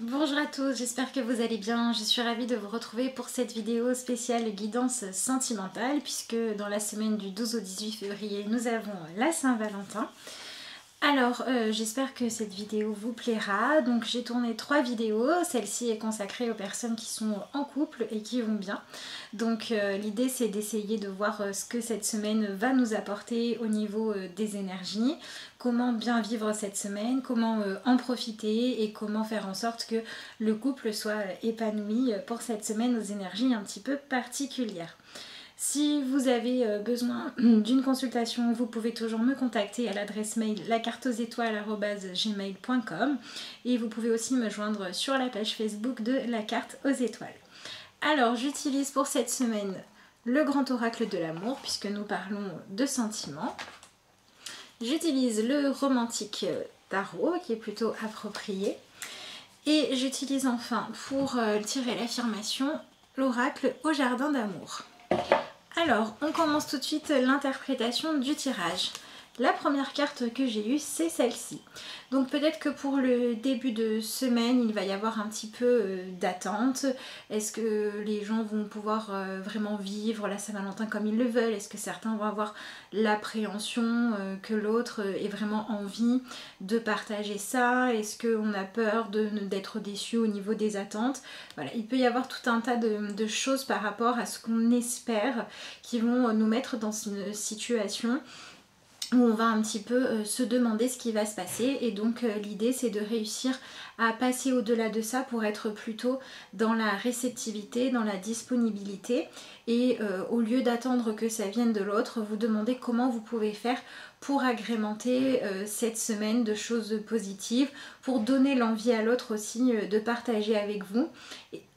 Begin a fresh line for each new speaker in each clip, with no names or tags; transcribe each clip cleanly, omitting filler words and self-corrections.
Bonjour à tous, j'espère que vous allez bien. Je suis ravie de vous retrouver pour cette vidéo spéciale guidance sentimentale puisque dans la semaine du 12 au 18 février, nous avons la Saint-Valentin. Alors, j'espère que cette vidéo vous plaira. Donc j'ai tourné 3 vidéos. Celle-ci est consacrée aux personnes qui sont en couple et qui vont bien. Donc l'idée c'est d'essayer de voir ce que cette semaine va nous apporter au niveau des énergies. Comment bien vivre cette semaine, comment en profiter et comment faire en sorte que le couple soit épanoui pour cette semaine aux énergies un petit peu particulières. Si vous avez besoin d'une consultation, vous pouvez toujours me contacter à l'adresse mail lacarteauxétoiles@gmail.com et vous pouvez aussi me joindre sur la page Facebook de La Carte aux Étoiles. Alors, j'utilise pour cette semaine le grand oracle de l'amour puisque nous parlons de sentiments. J'utilise le romantique tarot qui est plutôt approprié. Et j'utilise enfin pour tirer l'affirmation l'oracle au jardin d'amour. Alors, on commence tout de suite l'interprétation du tirage. La première carte que j'ai eue, c'est celle-ci. Donc peut-être que pour le début de semaine, il va y avoir un petit peu d'attente. Est-ce que les gens vont pouvoir vraiment vivre la Saint-Valentin comme ils le veulent? Est-ce que certains vont avoir l'appréhension que l'autre ait vraiment envie de partager ça? Est-ce qu'on a peur d'être déçu au niveau des attentes? Voilà, il peut y avoir tout un tas de choses par rapport à ce qu'on espère qui vont nous mettre dans une situation où on va un petit peu se demander ce qui va se passer et donc l'idée c'est de réussir à passer au-delà de ça pour être plutôt dans la réceptivité, dans la disponibilité et au lieu d'attendre que ça vienne de l'autre, vous demandez comment vous pouvez faire pour agrémenter cette semaine de choses positives, pour donner l'envie à l'autre aussi de partager avec vous.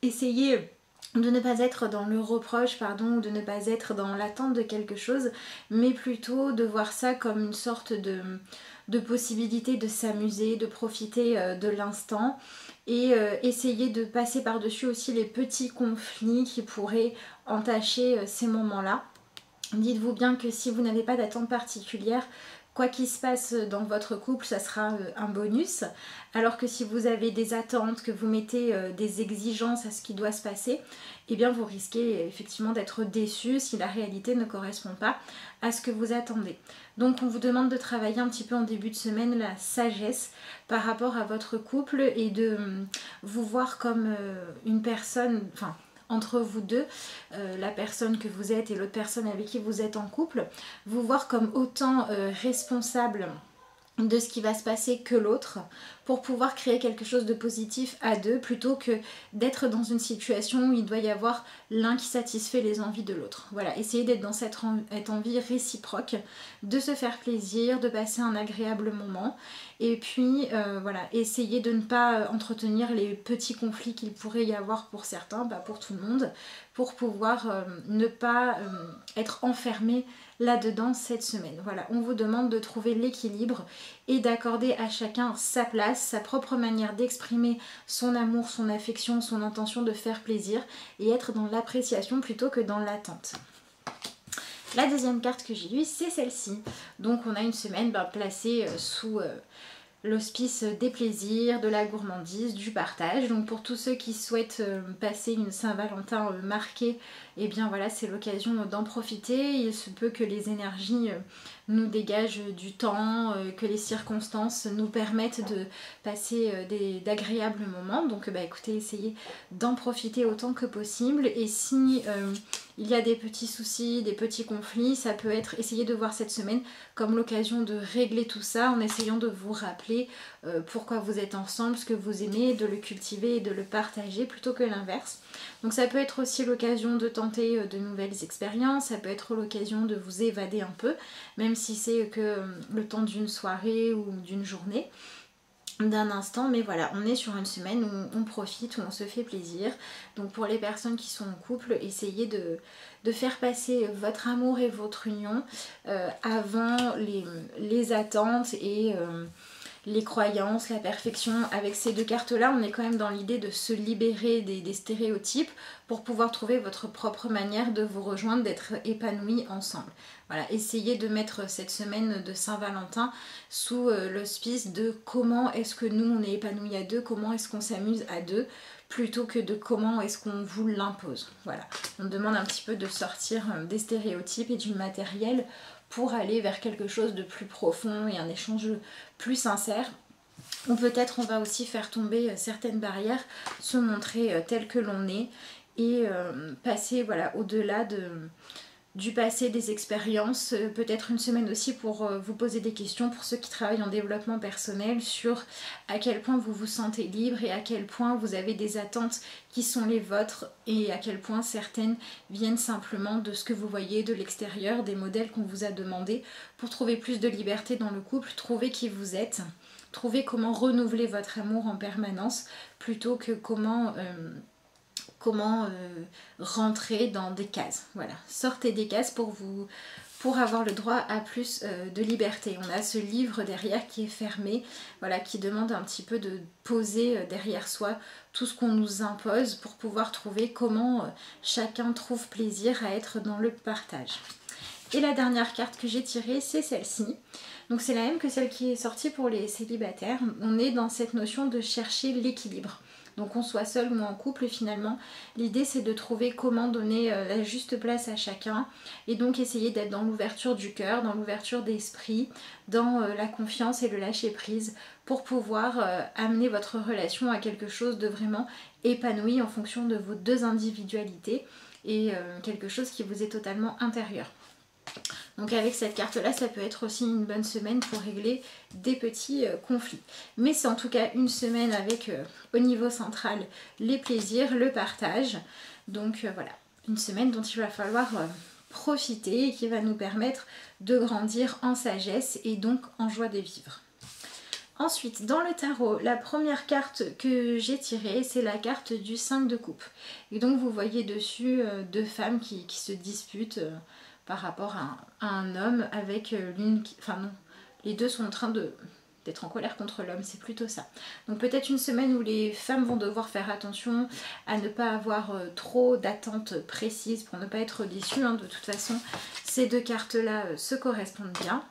Essayez de ne pas être dans le reproche, ou de ne pas être dans l'attente de quelque chose, mais plutôt de voir ça comme une sorte de possibilité de s'amuser, de profiter de l'instant et essayer de passer par-dessus aussi les petits conflits qui pourraient entacher ces moments-là. Dites-vous bien que si vous n'avez pas d'attente particulière, quoi qu'il se passe dans votre couple, ça sera un bonus. Alors que si vous avez des attentes, que vous mettez des exigences à ce qui doit se passer, eh bien vous risquez effectivement d'être déçu si la réalité ne correspond pas à ce que vous attendez. Donc on vous demande de travailler un petit peu en début de semaine la sagesse par rapport à votre couple et de vous voir comme une personne, entre vous deux, la personne que vous êtes et l'autre personne avec qui vous êtes en couple, vous voir comme autant responsable de ce qui va se passer que l'autre pour pouvoir créer quelque chose de positif à deux plutôt que d'être dans une situation où il doit y avoir l'un qui satisfait les envies de l'autre. Voilà, essayez d'être dans cette envie réciproque, de se faire plaisir, de passer un agréable moment et puis voilà, essayez de ne pas entretenir les petits conflits qu'il pourrait y avoir pour certains, pas pour tout le monde, pour pouvoir ne pas être enfermé là-dedans cette semaine. Voilà, on vous demande de trouver l'équilibre et d'accorder à chacun sa place, sa propre manière d'exprimer son amour, son affection, son intention de faire plaisir et être dans l'appréciation plutôt que dans l'attente. La deuxième carte que j'ai eue, c'est celle-ci. Donc on a une semaine placée sous l'auspice des plaisirs, de la gourmandise, du partage. Donc pour tous ceux qui souhaitent passer une Saint-Valentin marquée, et eh bien voilà, c'est l'occasion d'en profiter. Il se peut que les énergies nous dégagent du temps, que les circonstances nous permettent de passer d'agréables moments. Donc écoutez, essayez d'en profiter autant que possible. Et si il y a des petits soucis, des petits conflits, ça peut être, essayez de voir cette semaine comme l'occasion de régler tout ça en essayant de vous rappeler pourquoi vous êtes ensemble, ce que vous aimez, de le cultiver et de le partager plutôt que l'inverse. Donc ça peut être aussi l'occasion de tenter de nouvelles expériences, ça peut être l'occasion de vous évader un peu, même si c'est que le temps d'une soirée ou d'une journée, d'un instant, mais voilà, on est sur une semaine où on profite, où on se fait plaisir. Donc pour les personnes qui sont en couple, essayez de faire passer votre amour et votre union avant les attentes et les croyances, la perfection. Avec ces deux cartes-là, on est quand même dans l'idée de se libérer des stéréotypes pour pouvoir trouver votre propre manière de vous rejoindre, d'être épanouis ensemble. Voilà, essayez de mettre cette semaine de Saint-Valentin sous l'auspice de comment est-ce que nous on est épanouis à deux, comment est-ce qu'on s'amuse à deux, plutôt que de comment est-ce qu'on vous l'impose. Voilà, on demande un petit peu de sortir des stéréotypes et du matériel pour aller vers quelque chose de plus profond et un échange plus sincère. Ou peut-être on va aussi faire tomber certaines barrières, se montrer tel que l'on est et passer voilà, au-delà du passé, des expériences, peut-être une semaine aussi pour vous poser des questions pour ceux qui travaillent en développement personnel sur à quel point vous vous sentez libre et à quel point vous avez des attentes qui sont les vôtres et à quel point certaines viennent simplement de ce que vous voyez de l'extérieur, des modèles qu'on vous a demandés pour trouver plus de liberté dans le couple, trouver qui vous êtes, trouver comment renouveler votre amour en permanence plutôt que comment rentrer dans des cases. Voilà, sortez des cases pour avoir le droit à plus de liberté. On a ce livre derrière qui est fermé, voilà, qui demande un petit peu de poser derrière soi tout ce qu'on nous impose pour pouvoir trouver comment chacun trouve plaisir à être dans le partage. Et la dernière carte que j'ai tirée, c'est celle-ci. Donc c'est la même que celle qui est sortie pour les célibataires. On est dans cette notion de chercher l'équilibre. Donc qu'on soit seul ou en couple, finalement, l'idée c'est de trouver comment donner la juste place à chacun et donc essayer d'être dans l'ouverture du cœur, dans l'ouverture d'esprit, dans la confiance et le lâcher prise pour pouvoir amener votre relation à quelque chose de vraiment épanoui en fonction de vos deux individualités et quelque chose qui vous est totalement intérieur. Donc avec cette carte-là, ça peut être aussi une bonne semaine pour régler des petits conflits. Mais c'est en tout cas une semaine avec, au niveau central, les plaisirs, le partage. Donc voilà, une semaine dont il va falloir profiter et qui va nous permettre de grandir en sagesse et donc en joie de vivre. Ensuite, dans le tarot, la première carte que j'ai tirée, c'est la carte du 5 de coupe. Et donc vous voyez dessus deux femmes qui se disputent par rapport à un homme avec l'une qui... Enfin non, les deux sont en train d'être en colère contre l'homme, c'est plutôt ça. Donc peut-être une semaine où les femmes vont devoir faire attention à ne pas avoir trop d'attentes précises pour ne pas être déçues. De toute façon, ces deux cartes-là se correspondent bien.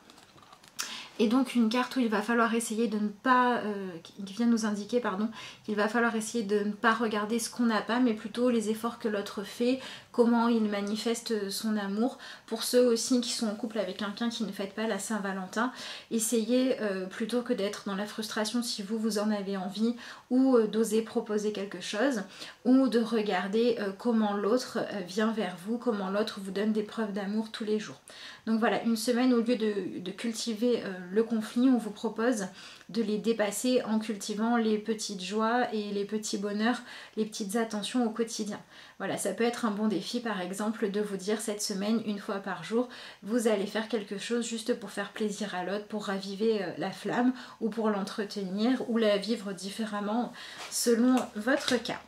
Et donc une carte où il va falloir essayer de ne pas, qui vient nous indiquer pardon, qu'il va falloir essayer de ne pas regarder ce qu'on n'a pas, mais plutôt les efforts que l'autre fait, comment il manifeste son amour. Pour ceux aussi qui sont en couple avec quelqu'un qui ne fête pas la Saint-Valentin, essayez plutôt que d'être dans la frustration si vous en avez envie, ou d'oser proposer quelque chose, ou de regarder comment l'autre vient vers vous, comment l'autre vous donne des preuves d'amour tous les jours. Donc voilà, une semaine au lieu de cultiver le conflit, on vous propose de les dépasser en cultivant les petites joies et les petits bonheurs, les petites attentions au quotidien. Voilà, ça peut être un bon défi par exemple de vous dire cette semaine, une fois par jour, vous allez faire quelque chose juste pour faire plaisir à l'autre, pour raviver la flamme ou pour l'entretenir ou la vivre différemment selon votre cas.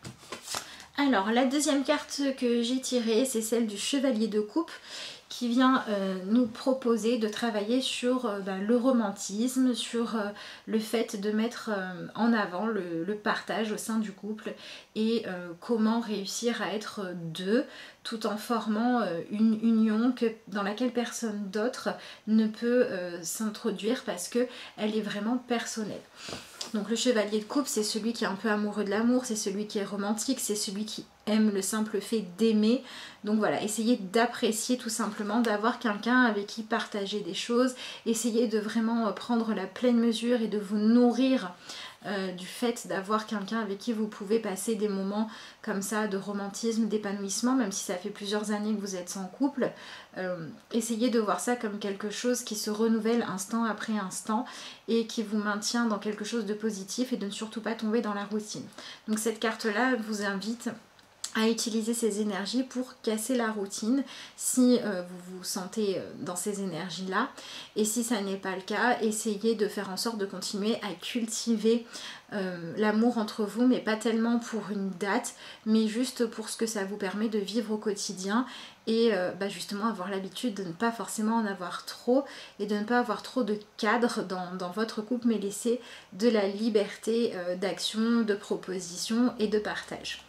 Alors la deuxième carte que j'ai tirée, c'est celle du chevalier de coupe qui vient nous proposer de travailler sur le romantisme, sur le fait de mettre en avant le partage au sein du couple et comment réussir à être deux tout en formant une union dans laquelle personne d'autre ne peut s'introduire parce qu'elle est vraiment personnelle. Donc le chevalier de coupe, c'est celui qui est un peu amoureux de l'amour, c'est celui qui est romantique, c'est celui qui aime le simple fait d'aimer. Donc voilà, essayez d'apprécier tout simplement, d'avoir quelqu'un avec qui partager des choses, essayez de vraiment prendre la pleine mesure et de vous nourrir du fait d'avoir quelqu'un avec qui vous pouvez passer des moments comme ça de romantisme, d'épanouissement, même si ça fait plusieurs années que vous êtes en couple. Essayez de voir ça comme quelque chose qui se renouvelle instant après instant et qui vous maintient dans quelque chose de positif et de ne surtout pas tomber dans la routine. Donc cette carte là vous invite à utiliser ces énergies pour casser la routine si vous vous sentez dans ces énergies-là. Et si ça n'est pas le cas, essayez de faire en sorte de continuer à cultiver l'amour entre vous, mais pas tellement pour une date, mais juste pour ce que ça vous permet de vivre au quotidien et justement avoir l'habitude de ne pas forcément en avoir trop et de ne pas avoir trop de cadre dans votre couple, mais laisser de la liberté d'action, de proposition et de partage.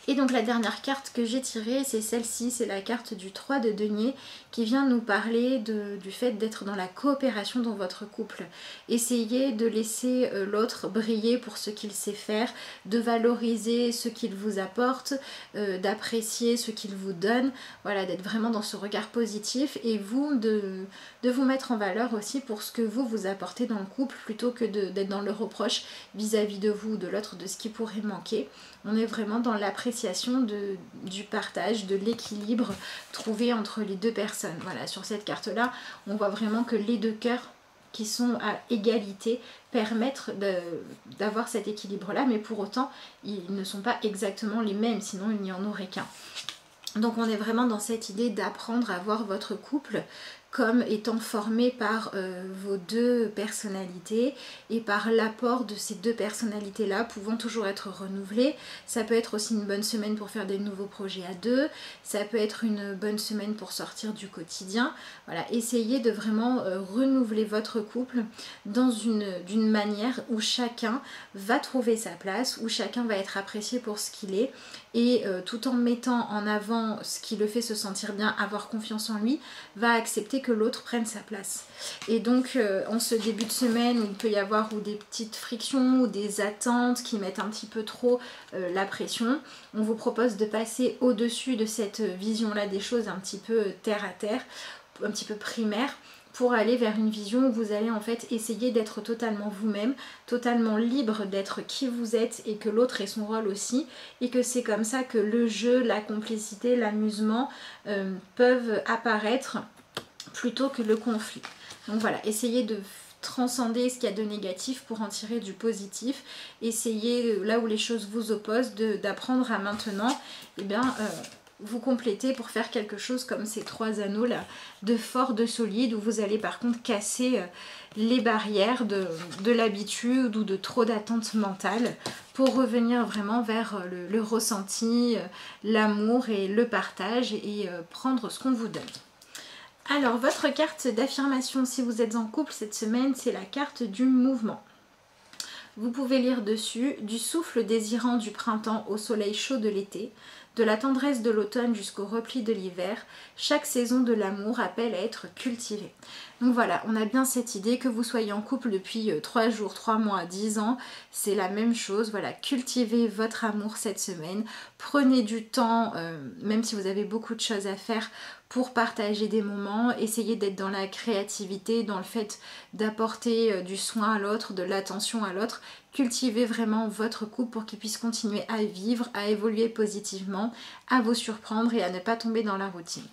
Et donc la dernière carte que j'ai tirée, c'est celle-ci, c'est la carte du 3 de denier qui vient nous parler du fait d'être dans la coopération dans votre couple. Essayez de laisser l'autre briller pour ce qu'il sait faire, de valoriser ce qu'il vous apporte, d'apprécier ce qu'il vous donne, voilà, d'être vraiment dans ce regard positif et vous de vous mettre en valeur aussi pour ce que vous apportez dans le couple plutôt que d'être dans le reproche vis-à-vis de vous ou de l'autre de ce qui pourrait manquer. On est vraiment dans l'appréciation du partage, de l'équilibre trouvé entre les deux personnes. Voilà, sur cette carte-là, on voit vraiment que les deux cœurs qui sont à égalité permettent d'avoir cet équilibre-là, mais pour autant, ils ne sont pas exactement les mêmes, sinon il n'y en aurait qu'un. Donc on est vraiment dans cette idée d'apprendre à voir votre couple comme étant formé par vos deux personnalités et par l'apport de ces deux personnalités-là pouvant toujours être renouvelées. Ça peut être aussi une bonne semaine pour faire des nouveaux projets à deux, ça peut être une bonne semaine pour sortir du quotidien. Voilà, essayez de vraiment renouveler votre couple d'une manière où chacun va trouver sa place, où chacun va être apprécié pour ce qu'il est et tout en mettant en avant ce qui le fait se sentir bien, avoir confiance en lui, va accepter que l'autre prenne sa place. Et donc en ce début de semaine où il peut y avoir ou des petites frictions ou des attentes qui mettent un petit peu trop la pression, on vous propose de passer au-dessus de cette vision-là des choses un petit peu terre à terre, un petit peu primaire, pour aller vers une vision où vous allez en fait essayer d'être totalement vous-même, totalement libre d'être qui vous êtes et que l'autre ait son rôle aussi, et que c'est comme ça que le jeu, la complicité, l'amusement peuvent apparaître plutôt que le conflit. Donc voilà, essayez de transcender ce qu'il y a de négatif pour en tirer du positif. Essayez, là où les choses vous opposent, d'apprendre à maintenant vous compléter pour faire quelque chose comme ces trois anneaux là, de fort, de solide, où vous allez par contre casser les barrières de l'habitude ou de trop d'attentes mentales pour revenir vraiment vers le ressenti, l'amour et le partage et prendre ce qu'on vous donne. Alors, votre carte d'affirmation, si vous êtes en couple cette semaine, c'est la carte du mouvement. Vous pouvez lire dessus: du souffle désirant du printemps au soleil chaud de l'été, de la tendresse de l'automne jusqu'au repli de l'hiver, chaque saison de l'amour appelle à être cultivée. Donc voilà, on a bien cette idée que vous soyez en couple depuis 3 jours, 3 mois, 10 ans, c'est la même chose. Voilà, cultivez votre amour cette semaine, prenez du temps, même si vous avez beaucoup de choses à faire, pour partager des moments, essayez d'être dans la créativité, dans le fait d'apporter du soin à l'autre, de l'attention à l'autre. Cultivez vraiment votre couple pour qu'il puisse continuer à vivre, à évoluer positivement, à vous surprendre et à ne pas tomber dans la routine.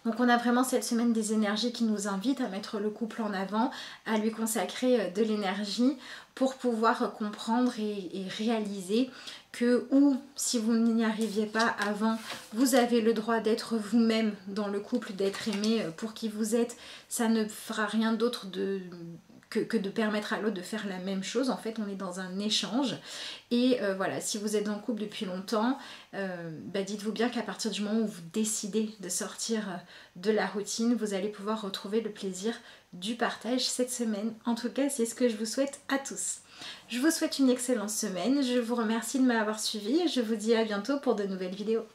Donc on a vraiment cette semaine des énergies qui nous invitent à mettre le couple en avant, à lui consacrer de l'énergie pour pouvoir comprendre et réaliser que, ou si vous n'y arriviez pas avant, vous avez le droit d'être vous-même dans le couple, d'être aimé pour qui vous êtes. Ça ne fera rien d'autre que de permettre à l'autre de faire la même chose. En fait, on est dans un échange. Et voilà, si vous êtes en couple depuis longtemps, dites-vous bien qu'à partir du moment où vous décidez de sortir de la routine, vous allez pouvoir retrouver le plaisir du partage cette semaine. En tout cas, c'est ce que je vous souhaite à tous. Je vous souhaite une excellente semaine. Je vous remercie de m'avoir suivi et je vous dis à bientôt pour de nouvelles vidéos.